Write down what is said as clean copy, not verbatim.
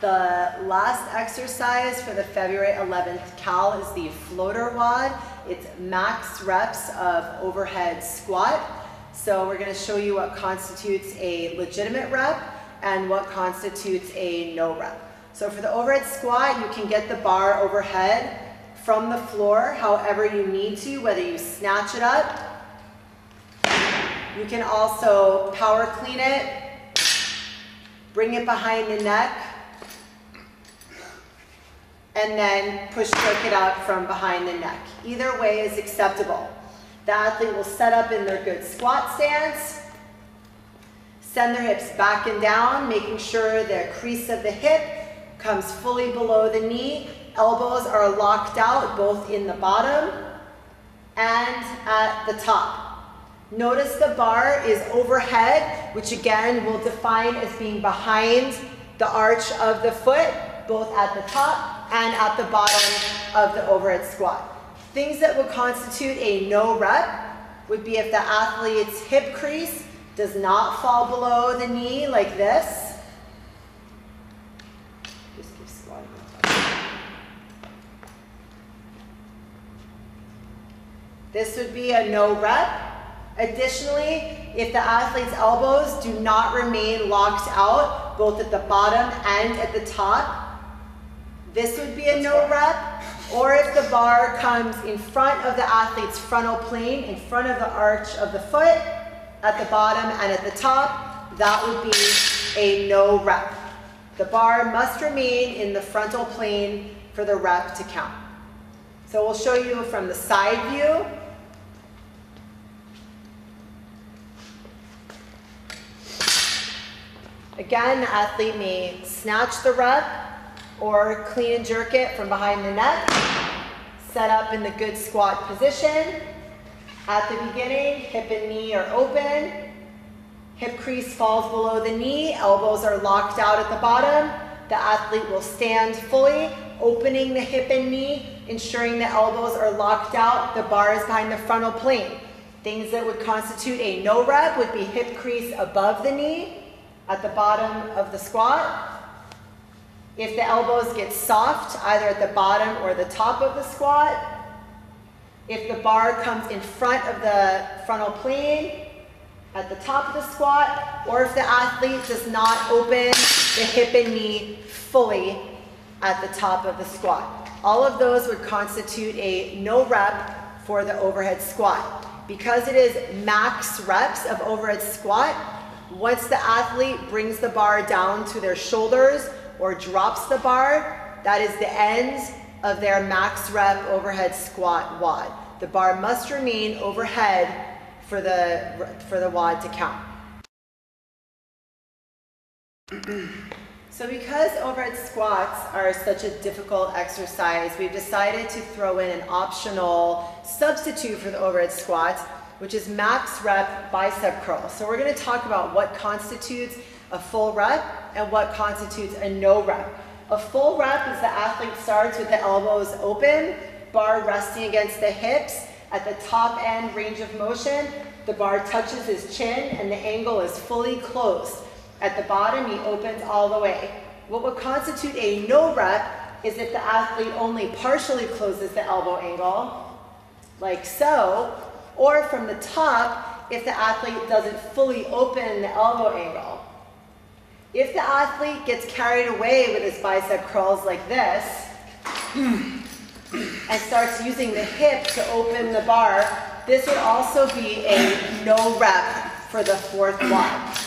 The last exercise for the February 11th CAL is the floater WOD. It's max reps of overhead squat. So we're going to show you what constitutes a legitimate rep and what constitutes a no rep. So for the overhead squat, you can get the bar overhead from the floor however you need to, whether you snatch it up. You can also power clean it, bring it behind the neck, and then push jerk it up from behind the neck. Either way is acceptable. The athlete will set up in their good squat stance, send their hips back and down, making sure the crease of the hip comes fully below the knee. Elbows are locked out both in the bottom and at the top. Notice the bar is overhead, which again we'll define as being behind the arch of the foot, both at the top and at the bottom of the overhead squat. Things that would constitute a no rep would be if the athlete's hip crease does not fall below the knee like this. Just keep squatting. This would be a no rep. Additionally, if the athlete's elbows do not remain locked out, both at the bottom and at the top, this would be a no rep. Or if the bar comes in front of the athlete's frontal plane, in front of the arch of the foot, at the bottom and at the top, that would be a no rep. The bar must remain in the frontal plane for the rep to count. So we'll show you from the side view. Again, the athlete may snatch the rep or clean and jerk it from behind the neck. Set up in the good squat position. At the beginning, hip and knee are open. Hip crease falls below the knee. Elbows are locked out at the bottom. The athlete will stand fully, opening the hip and knee, ensuring the elbows are locked out. The bar is behind the frontal plane. Things that would constitute a no rep would be hip crease above the knee at the bottom of the squat. If the elbows get soft, either at the bottom or the top of the squat. If the bar comes in front of the frontal plane at the top of the squat, or if the athlete does not open the hip and knee fully at the top of the squat. All of those would constitute a no rep for the overhead squat. Because it is max reps of overhead squat, once the athlete brings the bar down to their shoulders or drops the bar, that is the end of their max rep overhead squat WOD. The bar must remain overhead for the WOD to count. So because overhead squats are such a difficult exercise, we've decided to throw in an optional substitute for the overhead squats, which is max rep bicep curl. So we're going to talk about what constitutes a full rep and what constitutes a no rep. A full rep is the athlete starts with the elbows open, bar resting against the hips. At the top end range of motion, the bar touches his chin and the angle is fully closed. At the bottom, he opens all the way. What would constitute a no rep is if the athlete only partially closes the elbow angle, like so, or from the top, if the athlete doesn't fully open the elbow angle. If the athlete gets carried away with his bicep curls like this, and starts using the hip to open the bar, this would also be a no rep for the fourth WOD.